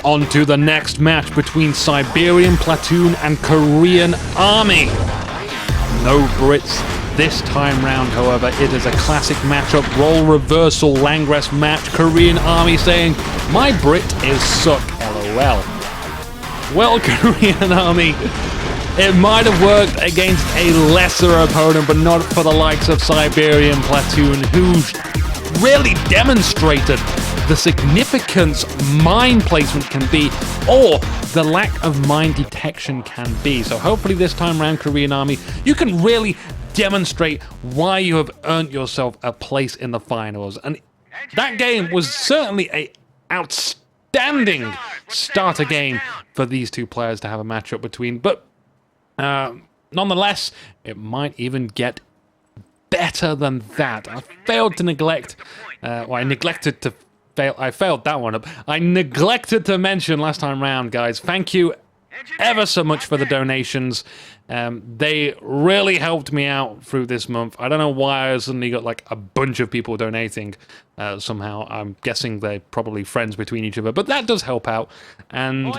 On to the next match between Siberian Platoon and Korean Army. No Brits this time round, however. It is a classic matchup, role reversal, Langrest match. Korean Army saying, my Brit is suck, LOL. Well, Korean Army, it might have worked against a lesser opponent, but not for the likes of Siberian Platoon, who really demonstrated the significance mine placement can be, or the lack of mine detection can be. So hopefully this time around, Korean Army, you can really demonstrate why you have earned yourself a place in the finals. And that game was certainly a outstanding starter game for these two players to have a matchup between. But nonetheless, it might even get better than that. I failed to neglect, I failed that one up. I neglected to mention last time round, guys. Thank you ever so much for the donations. They really helped me out through this month. I don't know why I suddenly got like a bunch of people donating somehow. I'm guessing they're probably friends between each other, but that does help out. And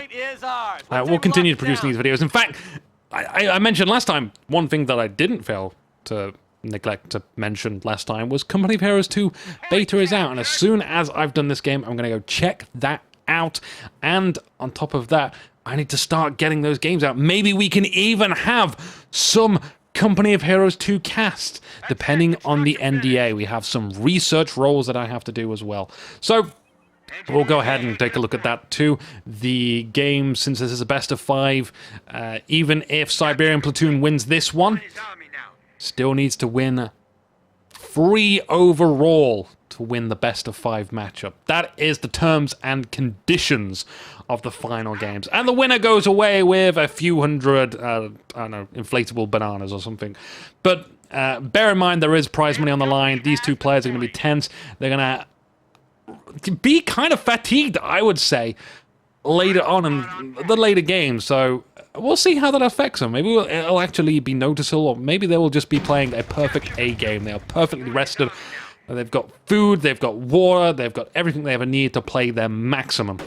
we'll continue to produce these videos. In fact, I mentioned last time, one thing that I didn't fail to neglect to mention last time was Company of Heroes 2 beta is out, and as soon as I've done this game, I'm going to go check that out. And on top of that, I need to start getting those games out. Maybe we can even have some Company of Heroes 2 cast, depending on the NDA. We have some research roles that I have to do as well. So we'll go ahead and take a look at that too. The game, since this is a best of 5, even if Siberian Platoon wins this one, still needs to win 3 overall to win the best of 5 matchup. That is the terms and conditions of the final games. And the winner goes away with a few hundred, I don't know, inflatable bananas or something. But bear in mind, there is prize money on the line. These two players are going to be tense. They're going to be kind of fatigued, I would say, later on in the later games. So we'll see how that affects them. Maybe it'll actually be noticeable, or maybe they will just be playing a perfect A game. They are perfectly rested. They've got food, they've got water, they've got everything they ever need to play their maximum.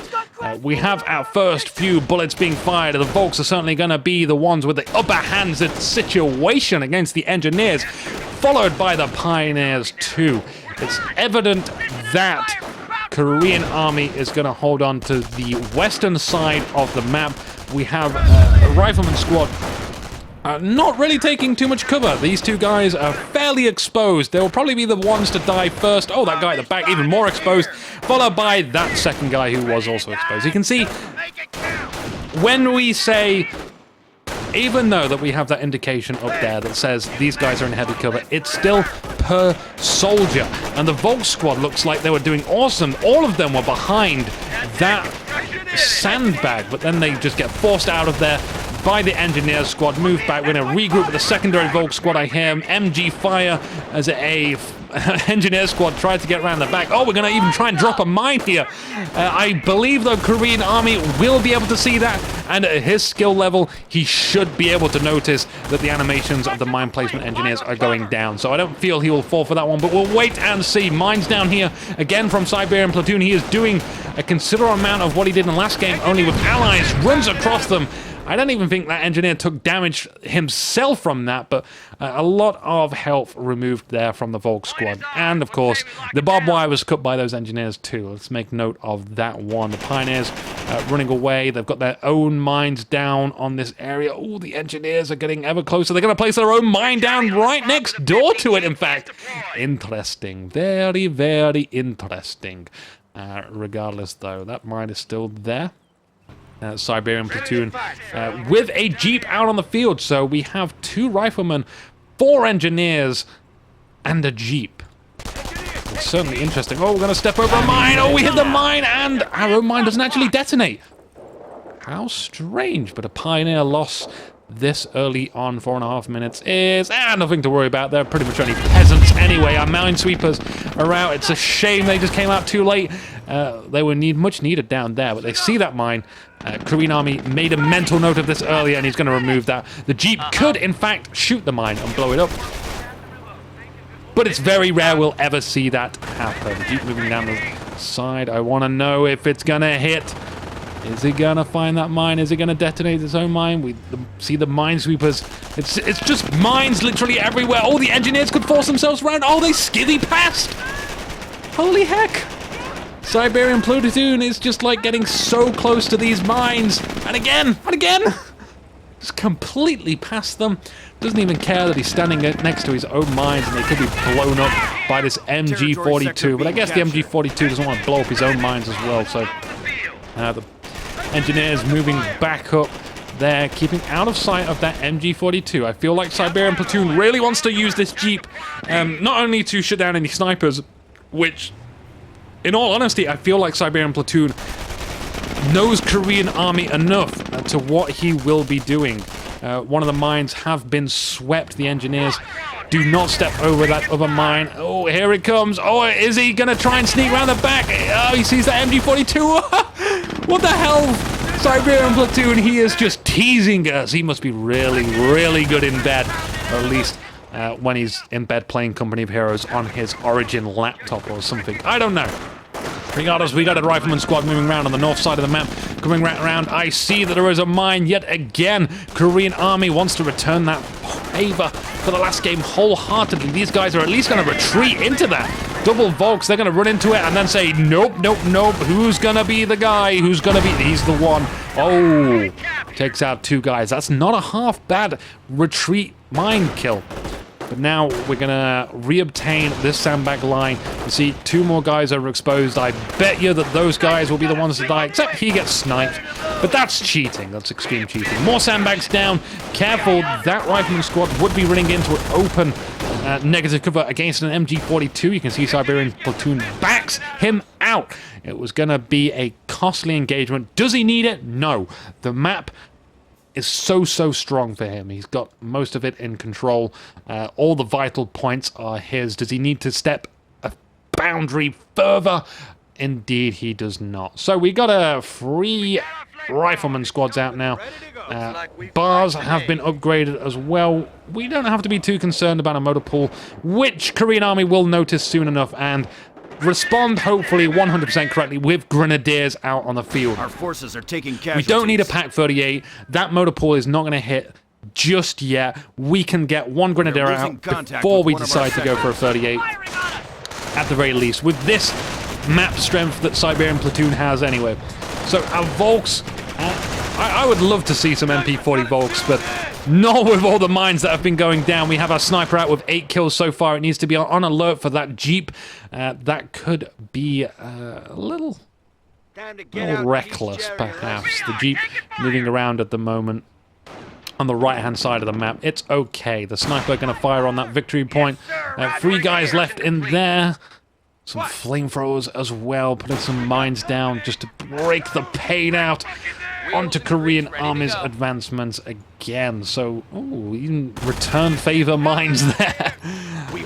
We have our first few bullets being fired. The Volks are certainly going to be the ones with the upper hands in situation against the Engineers, followed by the Pioneers too. It's evident that Korean Army is going to hold on to the western side of the map. We have a Rifleman squad not really taking too much cover. These two guys are fairly exposed. They will probably be the ones to die first. Oh, that guy at the back, even more exposed, followed by that second guy who was also exposed. You can see, when we say, even though that we have that indication up there that says these guys are in heavy cover, it's still per soldier. And the Volk squad looks like they were doing awesome. All of them were behind that sandbag, but then they just get forced out of there by the Engineer squad. Move back. We're going to regroup with the secondary Volk squad. I hear MG fire as a Engineer squad tried to get around the back. Oh, we're going to even try and drop a mine here. I believe the Korean Army will be able to see that, and at his skill level, he should be able to notice that the animations of the mine placement engineers are going down. So I don't feel he will fall for that one, but we'll wait and see. Mines down here, again from Siberian Platoon. He is doing a considerable amount of what he did in the last game, only with allies, runs across them. I don't even think that engineer took damage himself from that, but a lot of health removed there from the Volk squad. And, of course, the barbed wire was cut by those engineers too. Let's make note of that one. The Pioneers running away. They've got their own mines down on this area. Oh, the engineers are getting ever closer. They're going to place their own mine down right next door to it, in fact. Interesting. Very, very interesting. Regardless, though, that mine is still there. Siberian Platoon with a Jeep out on the field. So we have 2 riflemen, 4 engineers, and a Jeep. It's certainly interesting. Oh, we're going to step over a mine. Oh, we hit the mine, and our own mine doesn't actually detonate. How strange. But a Pioneer loss this early on, 4.5 minutes, is nothing to worry about. They're pretty much only peasants anyway. Our minesweepers are out. It's a shame they just came out too late. They were much needed down there, but they see that mine. Korean Army made a mental note of this earlier, and he's going to remove that. The Jeep could, in fact, shoot the mine and blow it up. But it's very rare we'll ever see that happen. Jeep moving down the side. I want to know if it's going to hit. Is he gonna find that mine? Is he gonna detonate his own mine? We see the minesweepers. It's just mines literally everywhere. Oh, the engineers could force themselves around. Oh, they skivvy past. Holy heck. Siberian Platoon is just like getting so close to these mines. And again, and again. Just completely past them. Doesn't even care that he's standing next to his own mines and they could be blown up by this MG42. But I guess the MG42 doesn't want to blow up his own mines as well. So the engineers moving back up there, keeping out of sight of that MG42. I feel like Siberian Platoon really wants to use this Jeep, not only to shut down any snipers, which, in all honesty, I feel like Siberian Platoon knows Korean Army enough to what he will be doing. One of the mines have been swept. The engineers do not step over that other mine. Oh, here it comes. Oh, is he going to try and sneak around the back? Oh, he sees the MG42. What the hell? Siberian Platoon, he is just teasing us. He must be really, really good in bed. Or at least when he's in bed playing Company of Heroes on his Origin laptop or something. I don't know. Regardless, we got a rifleman squad moving around on the north side of the map. Coming right around, I see that there is a mine yet again. Korean Army wants to return that favor for the last game wholeheartedly. These guys are at least going to retreat into that. Double Volks, they're going to run into it and then say, nope, nope, nope. Who's going to be the guy? Who's going to be? He's the one. Oh, takes out two guys. That's not a half bad retreat mine kill. But now we're going to reobtain this sandbag line. You see, two more guys are exposed. I bet you that those guys will be the ones to die, except he gets sniped. But that's cheating. That's extreme cheating. More sandbags down. Careful, that rifleman squad would be running into an open negative cover against an MG42. You can see Siberian Platoon backs him out. It was going to be a costly engagement. Does he need it? No. The map is so strong for him. He's got most of it in control. All the vital points are his. Does he need to step a boundary further? Indeed, he does not. So we got a free rifleman squads out now. Bars have been upgraded as well. We don't have to be too concerned about a motor pool, which Korean Army will notice soon enough and respond, hopefully, 100% correctly with grenadiers out on the field. Our forces are taking casualties. We don't need a Pack 38. That motor pool is not going to hit just yet. We can get one grenadier out before we decide to go for a 38. At the very least, with this map strength that Siberian Platoon has anyway. So our Volks, I would love to see some MP40 Volks, but not with all the mines that have been going down. We have our sniper out with 8 kills so far. It needs to be on alert for that Jeep. That could be a little reckless, perhaps. The Jeep moving around at the moment on the right-hand side of the map. It's okay. The sniper going to fire on that victory point. 3 guys left in there. Some flamethrowers as well, putting some mines down just to break the pain out onto Korean Army's advancements again. So, ooh, even return favor mines there.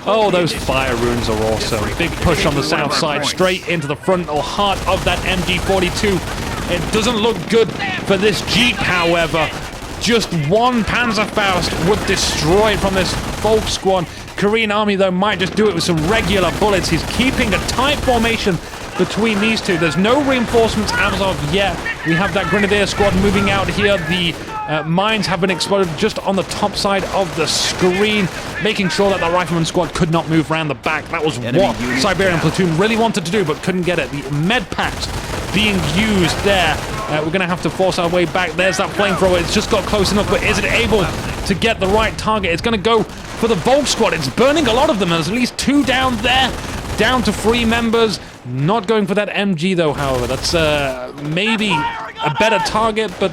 Oh, those fire runes are awesome. Big push on the south side, straight into the frontal heart of that MG42. It doesn't look good for this Jeep, however. Just one Panzerfaust would destroy it from this Volk squad. Korean Army, though, might just do it with some regular bullets. He's keeping a tight formation between these two. There's no reinforcements as of yet. We have that Grenadier squad moving out here. The mines have been exploded just on the top side of the screen, making sure that the Rifleman squad could not move around the back. That was what Siberian Platoon really wanted to do, but couldn't get it. The med packs being used there. We're going to have to force our way back. There's that flamethrower. It's just got close enough, but is it able to get the right target? It's going to go for the Volk squad. It's burning a lot of them. There's at least 2 down there. Down to 3 members. Not going for that MG, though, however. That's maybe a better target, but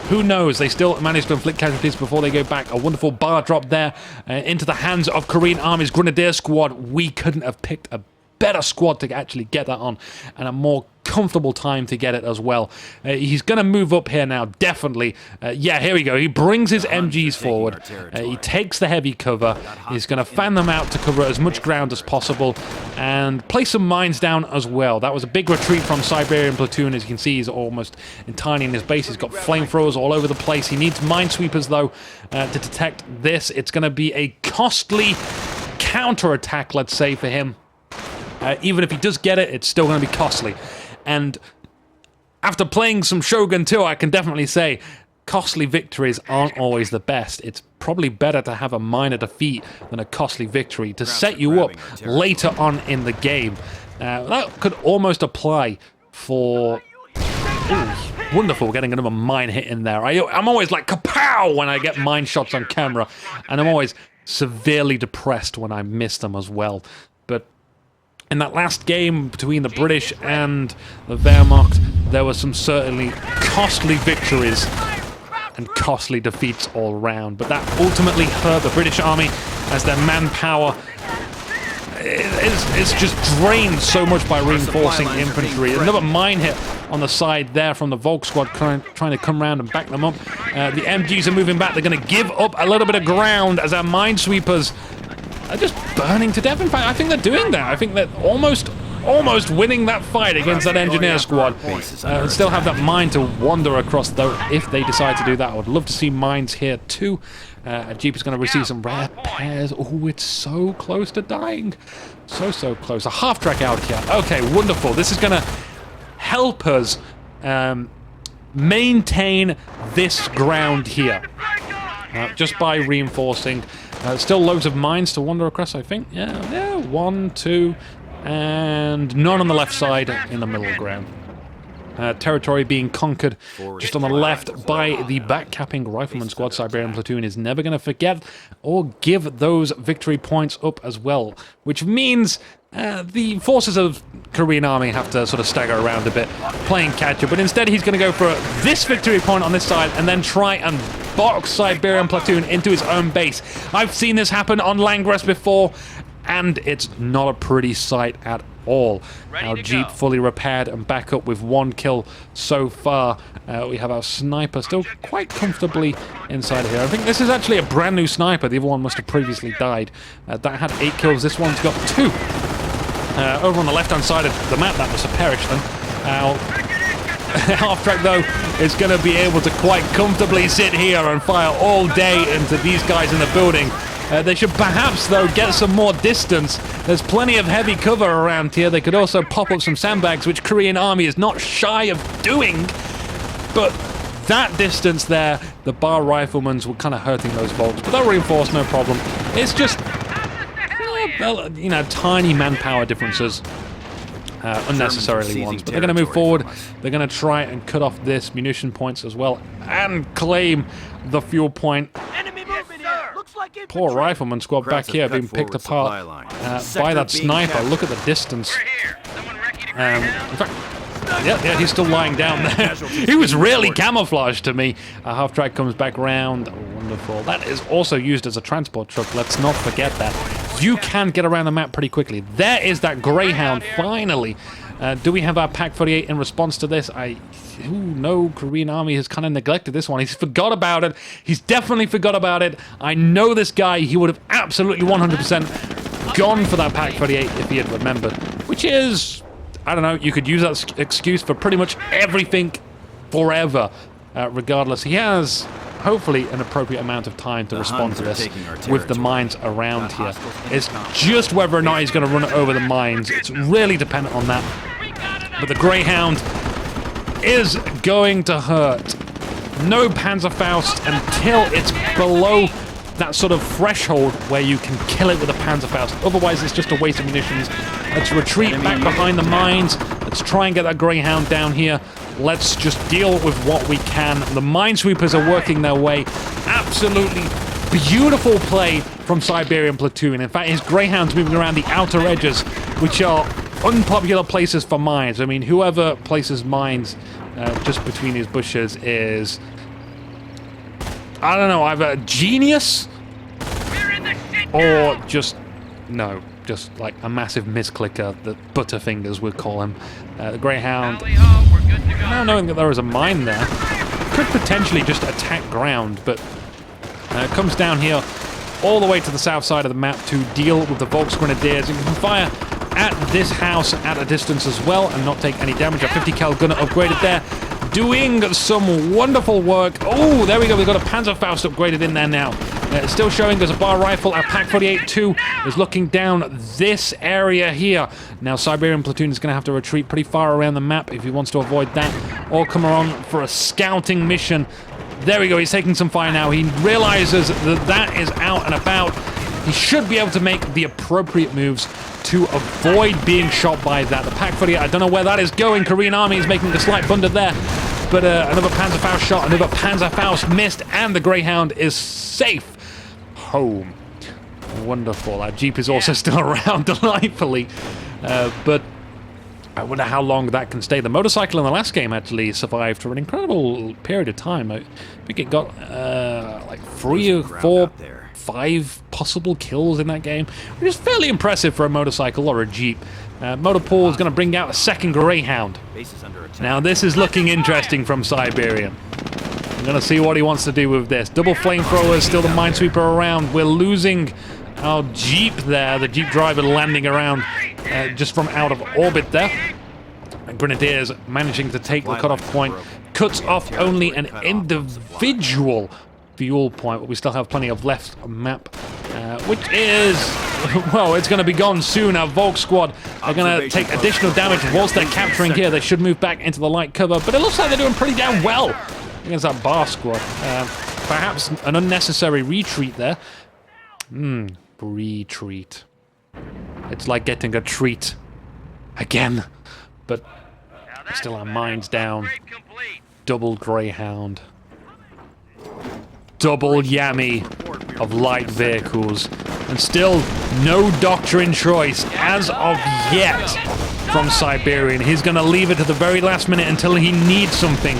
who knows? They still managed to inflict casualties before they go back. A wonderful bar drop there into the hands of Korean Army's Grenadier squad. We couldn't have picked a better squad to actually get that on, and a more comfortable time to get it as well. He's going to move up here now, definitely. Yeah, here we go. He brings his MGs forward. He takes the heavy cover. He's going to fan them out to cover as much ground as possible and place some mines down as well. That was a big retreat from Siberian Platoon. As you can see, he's almost entirely in his base. He's got flamethrowers all over the place. He needs minesweepers, though, to detect this. It's going to be a costly counterattack, let's say, for him. Even if he does get it, it's still going to be costly. And after playing some Shogun 2, I can definitely say costly victories aren't always the best. It's probably better to have a minor defeat than a costly victory to set you up later on in the game. That could almost apply for... Ooh, wonderful, getting another mine hit in there. I'm always like kapow when I get mine shots on camera, and I'm always severely depressed when I miss them as well. But in that last game between the British and the Wehrmacht, there were some certainly costly victories and costly defeats all around. But that ultimately hurt the British army as their manpower is just drained so much by reinforcing infantry. Another mine hit on the side there from the Volk squad trying to come around and back them up. The MGs are moving back. They're going to give up a little bit of ground as our minesweepers are just burning to death. In fact, I think they're doing that. I think they're almost winning that fight against that engineer squad. Still have that mine to wander across, though, if they decide to do that. I would love to see mines here, too. A Jeep is going to receive some rare pairs. Oh, it's so close to dying. So close. A half-track out here. Okay, wonderful. This is going to help us maintain this ground here. Just by reinforcing. Still loads of mines to wander across, I think. Yeah, 1, 2... and none on the left side in the middle ground. Territory being conquered just on the left by the backcapping rifleman squad. Siberian Platoon is never going to forget or give those victory points up as well, which means the forces of Korean army have to sort of stagger around a bit, playing catch-up, but instead he's going to go for this victory point on this side and then try and box Siberian Platoon into his own base. I've seen this happen on Langres before, and it's not a pretty sight at all. Our Jeep fully repaired and back up with 1 kill so far. We have our sniper still quite comfortably inside here. I think this is actually a brand new sniper. The other one must have previously died. That had 8 kills. This one's got 2. Over on the left-hand side of the map, that must have perished then. Half-track, though, is going to be able to quite comfortably sit here and fire all day into these guys in the building. They should perhaps, though, get some more distance. There's plenty of heavy cover around here. They could also pop up some sandbags, which Korean army is not shy of doing. But that distance there, the bar riflemen's were kind of hurting those Volks. But they'll reinforce, no problem. It's just, you know, tiny manpower differences. Unnecessarily ones. But they're going to move forward. They're going to try and cut off this munition points as well and claim the fuel point. Poor rifleman squad back here being picked apart by that sniper. Look at the distance. In fact, yeah, he's still lying down there. He was really camouflaged to me. A half-track comes back round. Oh, wonderful. That is also used as a transport truck. Let's not forget that. You can get around the map pretty quickly. There is that Greyhound, finally. Do we have our Pak-48 in response to this? No, Korean army has kind of neglected this one. He's forgot about it. He's definitely forgot about it. I know this guy. He would have absolutely 100% gone for that Pak-48 if he had remembered. Which is, I don't know, you could use that excuse for pretty much everything forever. Regardless, he has hopefully an appropriate amount of time to respond to this with the mines around here. It's just whether or not he's going to run over the mines. It's really dependent on that. But the Greyhound is going to hurt. No Panzerfaust until it's below that sort of threshold where you can kill it with a Panzerfaust. Otherwise, it's just a waste of munitions. Let's retreat back behind the mines. Let's try and get that Greyhound down here. Let's just deal with what we can. The minesweepers are working their way. Absolutely beautiful play from Siberian Platoon. In fact, his Greyhound's moving around the outer edges, which are unpopular places for mines. I mean, whoever places mines just between his bushes is, I don't know, either a genius or just like a massive misclicker that Butterfingers would call him. The Greyhound, now knowing that there is a mine there, could potentially just attack ground, but comes down here all the way to the south side of the map to deal with the Volksgrenadiers. You can fire at this house at a distance as well and not take any damage. A 50 cal gunner upgraded there, doing some wonderful work. Oh, there we go. We've got a Panzerfaust upgraded in there now. It's still showing as a bar rifle. Our Pak-48-2 is looking down this area here. Now, Siberian Platoon is going to have to retreat pretty far around the map if he wants to avoid that, or come on for a scouting mission. There we go. He's taking some fire now. He realizes that that is out and about. He should be able to make the appropriate moves to avoid being shot by that. The Pak-48, I don't know where that is going. Korean Army is making a slight blunder there. But another Panzerfaust shot, another Panzerfaust missed, and the Greyhound is safe home. Wonderful. Our Jeep is also still around delightfully. But I wonder how long that can stay. The motorcycle in the last game actually survived for an incredible period of time. I think it got like 3 or 4, 5 possible kills in that game, which is fairly impressive for a motorcycle or a Jeep. Motorpool is going to bring out a second Greyhound. Now this is looking interesting from Siberian. I'm going to see what he wants to do with this. Double flamethrowers, still the Minesweeper around. We're losing our Jeep there. The Jeep driver landing around just from out of orbit there. And Grenadiers managing to take the cutoff point. Cuts off only an individual fuel point, but we still have plenty of left map, which is, well, it's going to be gone soon. Our Volk squad are going to take additional damage whilst they're capturing here. They should move back into the light cover, but it looks like they're doing pretty damn well against that bar squad. Perhaps an unnecessary retreat there. Retreat. It's like getting a treat again, but still our minds down. Double Greyhound. Double Yami of light vehicles, and still no doctrine choice as of yet from Siberian. He's going to leave it to the very last minute until he needs something,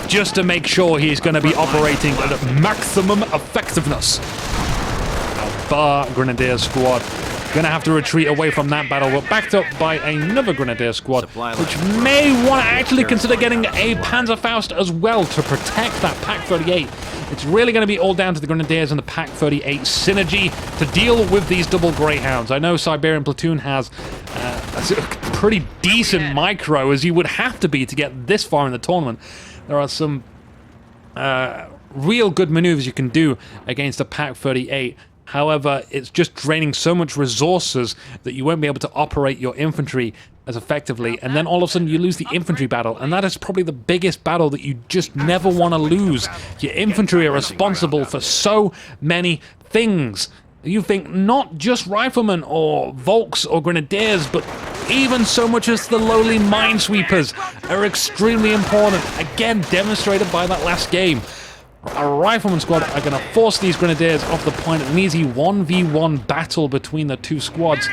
just to make sure he's going to be operating at maximum effectiveness. Our bar Grenadier squad going to have to retreat away from that battle. We're backed up by another Grenadier squad, which may want to actually consider getting a Panzerfaust as well to protect that Pak-38. It's really going to be all down to the Grenadiers and the Pak-38 synergy to deal with these double Greyhounds. I know Siberian Platoon has a pretty decent micro, as you would have to be to get this far in the tournament. There are some real good maneuvers you can do against a Pak-38. However, it's just draining so much resources that you won't be able to operate your infantry as effectively, and then all of a sudden you lose the infantry battle, and that is probably the biggest battle that you just never want to lose. Your infantry are responsible for so many things. You think not just riflemen or Volks or Grenadiers, but even so much as the lowly Minesweepers are extremely important, again demonstrated by that last game. Our Rifleman squad are going to force these Grenadiers off the point. An easy 1v1 battle between the two squads.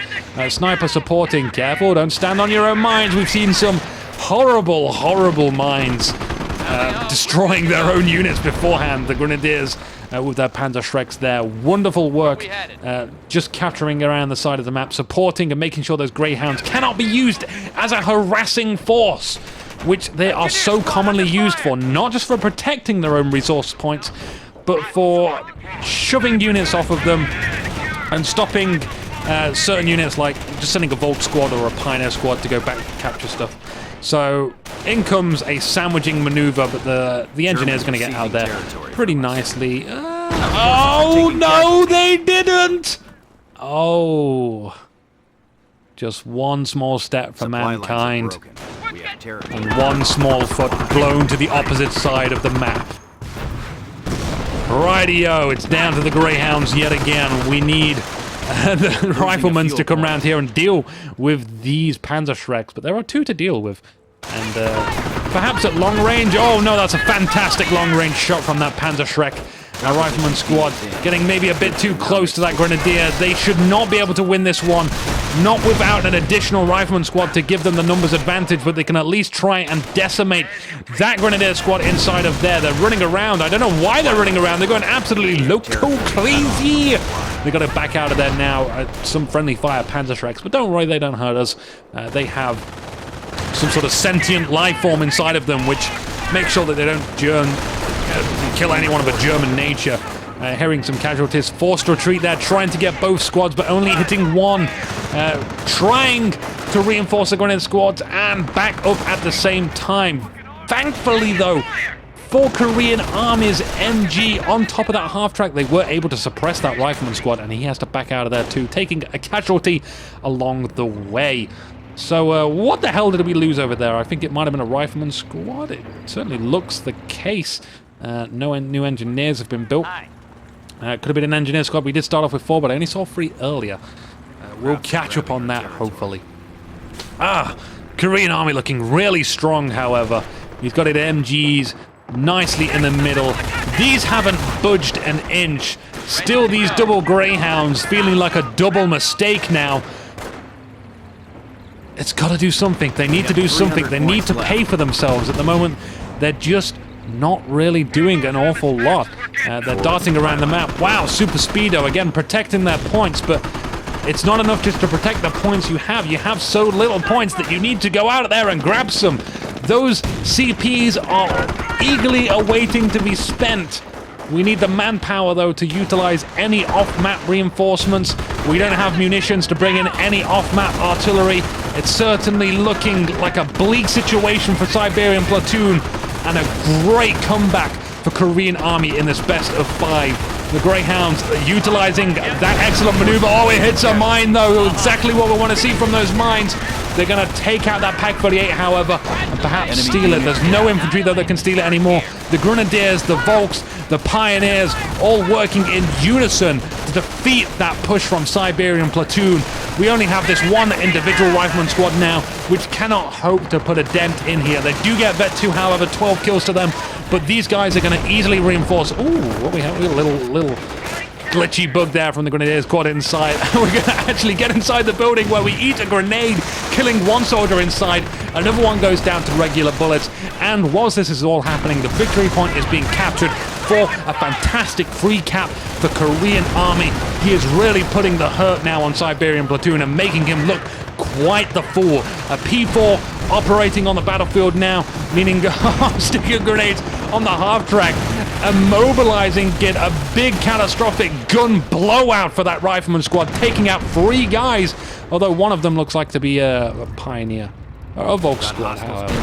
Sniper supporting. Careful, don't stand on your own mines. We've seen some horrible, horrible mines destroying their own units beforehand. The Grenadiers with their Panzerschrecks there. Wonderful work. Just capturing around the side of the map, supporting and making sure those Greyhounds cannot be used as a harassing force, which they are so commonly used for, not just for protecting their own resource points, but for shoving units off of them and stopping certain units, like just sending a Volk squad or a Pioneer squad to go back and capture stuff. So in comes a sandwiching maneuver, but the engineer's going to get out there pretty nicely. Oh no, they didn't! Oh. Just one small step for mankind, and one small foot blown to the opposite side of the map. Rightio, it's down to the Greyhounds yet again. We need the Riflemen to come around here and deal with these Panzerschrecks, but there are 2 to deal with. And perhaps at long range, oh no, that's a fantastic long range shot from that Panzerschreck. Our Rifleman squad getting maybe a bit too close to that Grenadier. They should not be able to win this one. Not without an additional Rifleman squad to give them the numbers advantage, but they can at least try and decimate that Grenadier squad inside of there. They're running around. I don't know why they're running around. They're going absolutely loco crazy. They've got to back out of there now. Some friendly fire Panzerschrecks, but don't worry, they don't hurt us. They have some sort of sentient life form inside of them, which makes sure that they don't kill anyone of a German nature. Hearing some casualties, forced retreat there, trying to get both squads, but only hitting one. Trying to reinforce the Grenadier squads and back up at the same time. Thankfully, though, for Korean Army's MG on top of that half-track. They were able to suppress that rifleman squad, and he has to back out of there too, taking a casualty along the way. So what the hell did we lose over there? I think it might have been a rifleman squad. It certainly looks the case. No new engineers have been built. Could have been an engineer squad. We did start off with 4, but I only saw 3 earlier. We'll catch up on that, hopefully. Korean Army looking really strong, however. He's got it MGs nicely in the middle. These haven't budged an inch. Still these double Greyhounds feeling like a double mistake now. It's got to do something. They need to do something. They need to pay for themselves. At the moment, they're just not really doing an awful lot. They're darting around the map. Wow, Super Speedo, again, protecting their points, but it's not enough just to protect the points you have. You have so little points that you need to go out there and grab some. Those CPs are eagerly awaiting to be spent. We need the manpower, though, to utilize any off-map reinforcements. We don't have munitions to bring in any off-map artillery. It's certainly looking like a bleak situation for Siberian Platoon, and a great comeback for Korean Army in this best of 5. The Greyhounds utilizing that excellent maneuver. Oh, it hits a mine, though. Exactly what we want to see from those mines. They're going to take out that Pak 38, however, and perhaps steal it. There's no infantry, though, that can steal it anymore. The Grenadiers, the Volks, the Pioneers, all working in unison to defeat that push from Siberian Platoon. We only have this one individual rifleman squad now, which cannot hope to put a dent in here. They do get Vet 2, however, 12 kills to them, but these guys are going to easily reinforce. Ooh, what we have? We have a little glitchy bug there from the Grenadiers squad inside. We're going to actually get inside the building where we eat a grenade, killing one soldier inside. Another one goes down to regular bullets. And whilst this is all happening, the victory point is being captured for a fantastic free cap for Korean Army. He is really putting the hurt now on Siberian Platoon and making him look quite the fool. A P4 operating on the battlefield now, meaning sticking grenades on the half-track, immobilizing, get a big catastrophic gun blowout for that rifleman squad, taking out 3 guys, although one of them looks like to be a Pioneer. Or a Volk squad, however.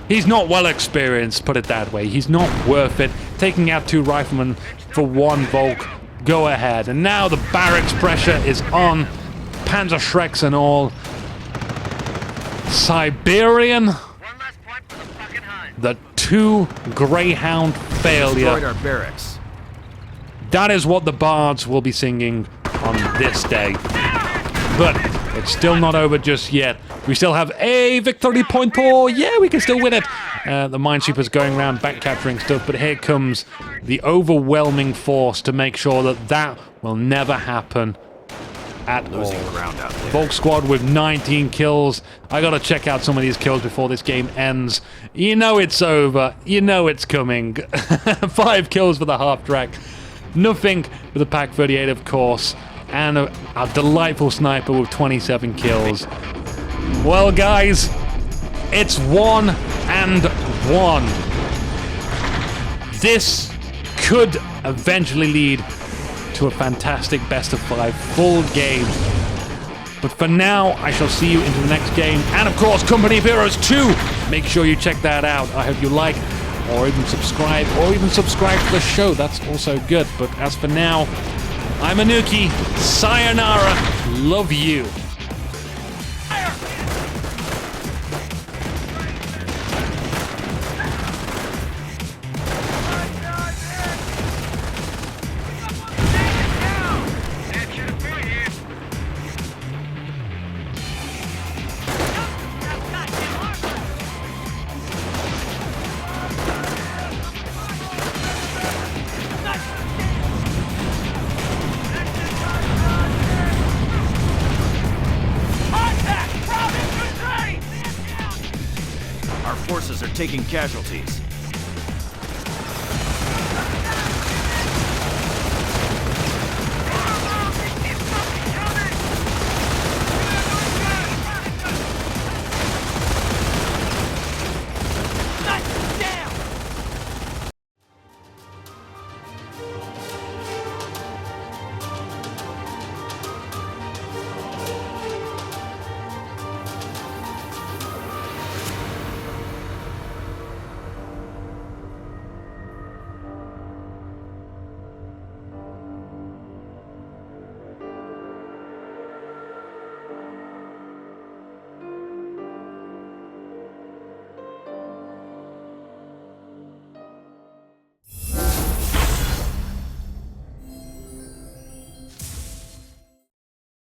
He's not well experienced, put it that way. He's not worth it. Taking out 2 riflemen for 1 Volk. Go ahead. And now the barracks pressure is on. Panzer Shreks and all. Siberian. The 2 Greyhound failure. Destroyed our barracks. That is what the bards will be singing on this day. But it's still not over just yet. We still have a victory point. Oh, yeah, we can still win it. The minesweepers going around back capturing stuff, but here comes the overwhelming force to make sure that that will never happen at all. Volk squad with 19 kills. I gotta check out some of these kills before this game ends. You know it's over. You know it's coming. 5 kills for the half-track. Nothing for the Pak 38, of course. And a delightful sniper with 27 kills. Well, guys, it's 1-1. This could eventually lead to a fantastic best of 5 full game. But for now, I shall see you into the next game. And of course, Company of Heroes 2. Make sure you check that out. I hope you like, or even subscribe to the show. That's also good. But as for now, I'm Inuki. Sayonara. Love you. Forces are taking casualties.